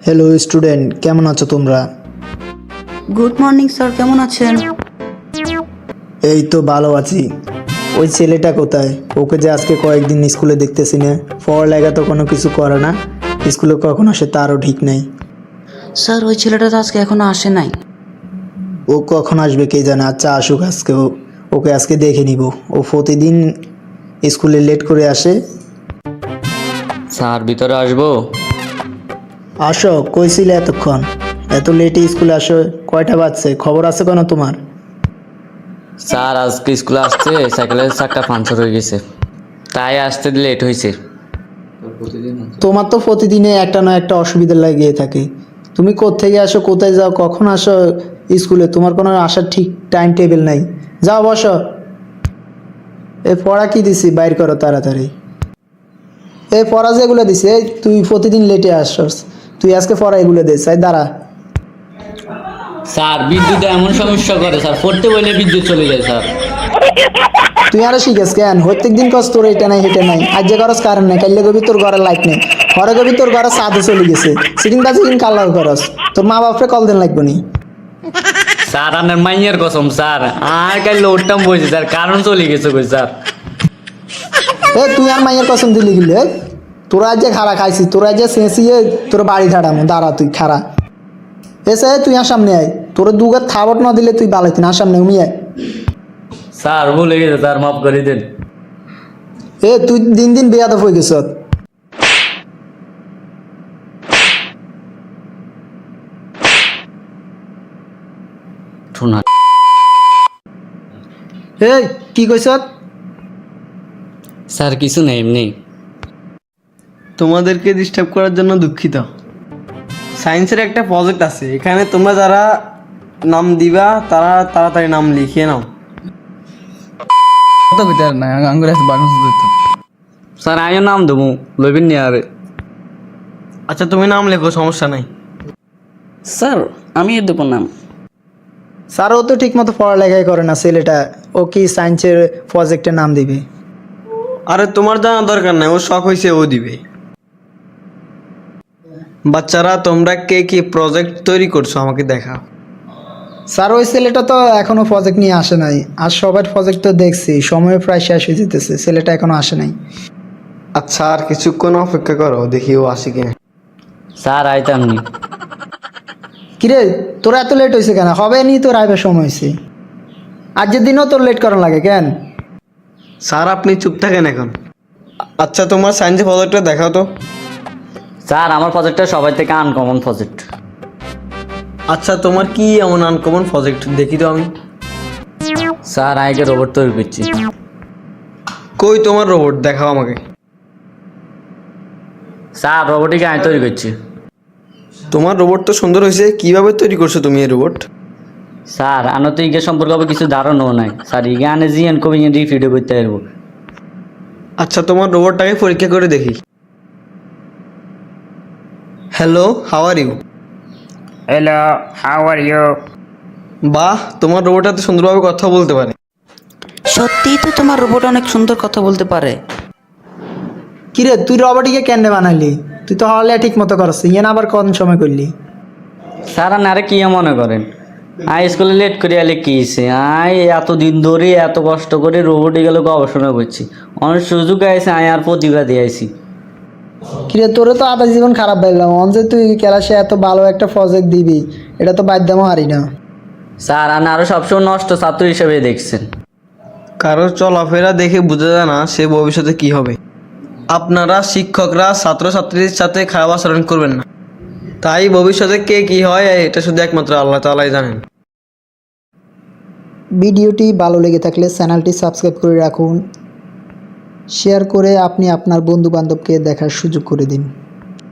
Hello student, কেমন আছো তোমরা? গুড মর্নিং স্যার, কেমন আছেন? এই তো ভালো আছি। ওই ছেলেটা কোথায়? ওকে যে আজকে কয়েকদিন স্কুলে দেখতেছি না, পড়ালেখা তো কোনো কিছু করে না, স্কুলে কখন আসে তারও ঠিক নাই। স্যার, ওই ছেলেটা তো আজকে এখনো আসে নাই। ও কখন আসবে কে জানে। আচ্ছা আসুক আজকে, ওকে আজকে দেখে নিব। ও প্রতিদিন স্কুলে লেট করে আসে। স্যার ভিতরে আসবো? আসো, কইছিলে এতক্ষণ, এত লেটে স্কুলে আসো? কয়টা বাজছে? খবর আছে কেন তোমার? স্যার আজকে স্কুলে আসতে সাইকেলের চাক্কা পাঞ্চার হয়ে গেছে, তাই আসতে লেট হয়েছে। তোমার তো প্রতিদিনে একটা না একটা অসুবিধা লাগিয়ে থাকে। তুমি কোত্থেকে আসো, কোথায় যাও, কখন আসো স্কুলে? তোমার কোনো আসার ঠিক টাইম টেবিল নাই। যাও বসো। এই পড়া কি দিছি বাইর করো তাড়াতাড়ি। এই পড়া যেগুলো দিছি, এই তুই প্রতিদিন লেটে আসছস, তুই আজকে পড়া এগুলো দিস। এই দাঁড়া। স্যার বিদ্যুৎ এমন সমস্যা করে স্যার, পড়তে বললে বিদ্যুৎ চলে যায় স্যার। তুই আরো শিখেস কেন? প্রত্যেক দিন কস তোর এটা নাই হেঁটে নাই, আজ যে করস কারণ নাই, কাইলে কবি তোর ঘরে লাইট নেই, ঘরে কবি তোর ঘরে সাদে চলে গেছে, সিটিং বাজি কিন কালার করস, তোর মা বাপরে কল দেন লাগবো নি। স্যার আপনার মাইয়ার কসম স্যার, আর কাল উঠতাম বলছি স্যার, কারণ চলে গেছে কই স্যার। এ তুই আর মাইয়ের কসম দিলি গিলে, তোরা যে খারা খাইছিস, তোরা যে চেঁচিয়ে তোর বাড়ি ধাড়ামো। দাঁড়া তুই খারা এসে, তুই আর সামনে আয়। তোর দুগার থাবট না দিলে তুই বালাইতি না, সামনে উমিয়ে আয়। স্যার ভুলে গেছে স্যার, মাফ করে দেন। এ তুই দিন দিন বেয়াদব হয়ে গেছ। শোনা এই কি কইছ? স্যার কিছু নেই, এমনি। তোমাদেরকে ডিস্টার্ব করার জন্য দুঃখিত। সায়েন্সের একটা প্রজেক্ট আছে, এখানে তোমরা যারা নাম দিবা তারা তাড়াতাড়ি নাম লিখিয়ে নাও। স্যার আমিও নাম দেবো, লইবেন নি আরে? আচ্ছা তুমি নাম লেখো, সমস্যা নাই। স্যার, আমি দেবো নাম। স্যার ও তো ঠিক মতো পড়ালেখাই করে না ছেলেটা, ও কি সায়েন্সের প্রজেক্টের নাম দিবে? আরে তোমার জানা দরকার নাই, ও শখ হয়েছে ও দিবে। বাচ্চারা তোমরা কে কি প্রজেক্ট তৈরি করছো আমাকে দেখাও। স্যার ওই ছেলেটা তো এখনো প্রজেক্ট নিয়ে আসে নাই, আর সবার প্রজেক্ট তো দেখছি, সময় প্রায় শেষ হয়ে যেতেছে, ছেলেটা এখনো আসে নাই। আচ্ছা আর কিছুক্ষণ অপেক্ষা করো, দেখি ও আসে কিনা। স্যার আইতাম নি। কিরে তোর এত লেট হয়েছে কেন? হবে নি তোর আইবার সময় হয়েছে, আজকের দিনও তোর লেট করার লাগে কেন? স্যার আপনি চুপ থাকেন এখন। আচ্ছা তোমার সায়েন্সের প্রজেক্টটা দেখাও তো। স্যার আমার প্রজেক্টটা সবাই থেকে আনকমন প্রজেক্ট। আচ্ছা তোমার কি এমন আনকমন প্রজেক্ট দেখি তো আমি। স্যার আগে রোবট তৈরি করছি। কই তোমার রোবট দেখাও আমাকে। স্যার রোবটিকে আমি তৈরি করছি। তোমার রোবট তো সুন্দর হয়েছে, কিভাবে তৈরি করছো তুমি এই রোবট? স্যার আনো তো ইগে সম্পর্কে আবার কিছু ধারণাও নাই স্যার, ইগে আনে জিএন কবি রিফিডে করতে পারবো। আচ্ছা তোমার রোবটটাকে পরীক্ষা করে দেখি। Hello, how are you? Hello, how are you? বাহ, তোমার রোবটটা তো সুন্দরভাবে কথা বলতে পারে। সত্যিই তো তোমার রোবট অনেক সুন্দর কথা বলতে পারে। কিরে তুই রবটিকে কেন বানাইলি? তুই তো হলে ঠিক মতো করছিস, ইয়ে না আবার কোন সময় করলি? স্যার আরে কি মনে করেন, আই স্কুলে লেট করে এলে কি হয়েছে? আই এতদিন ধরে এত কষ্ট করে রোবটিক্যালে গবেষণা করছি, অনেক সুযোগ আইসি, আই আর প্রতিভা দিয়ে আইসি। কিরে তোরে তো আধা জীবন খারাপ পাইলাম, অন যে তুই ক্লাসে এত ভালো একটা প্রজেক্ট দিবি, এটা তো বাধ্যমও হারি না। স্যার আরও সবসময় নষ্ট ছাত্র হিসেবে দেখছেন। কারোর চলাফেরা দেখে বোঝা যায় না সে ভবিষ্যতে কি হবে। আপনারা শিক্ষকরা ছাত্রছাত্রীদের সাথে খারাপ আচরণ করবেন না, তাই ভবিষ্যতে কে কি হয় এটা শুধু একমাত্র আল্লাহ তাআলাই জানেন। ভিডিওটি ভালো লেগে থাকলে চ্যানেলটি সাবস্ক্রাইব করে রাখুন, শেয়ার করে আপনি আপনার বন্ধু বান্ধবকে দেখার সুযোগ করে দিন।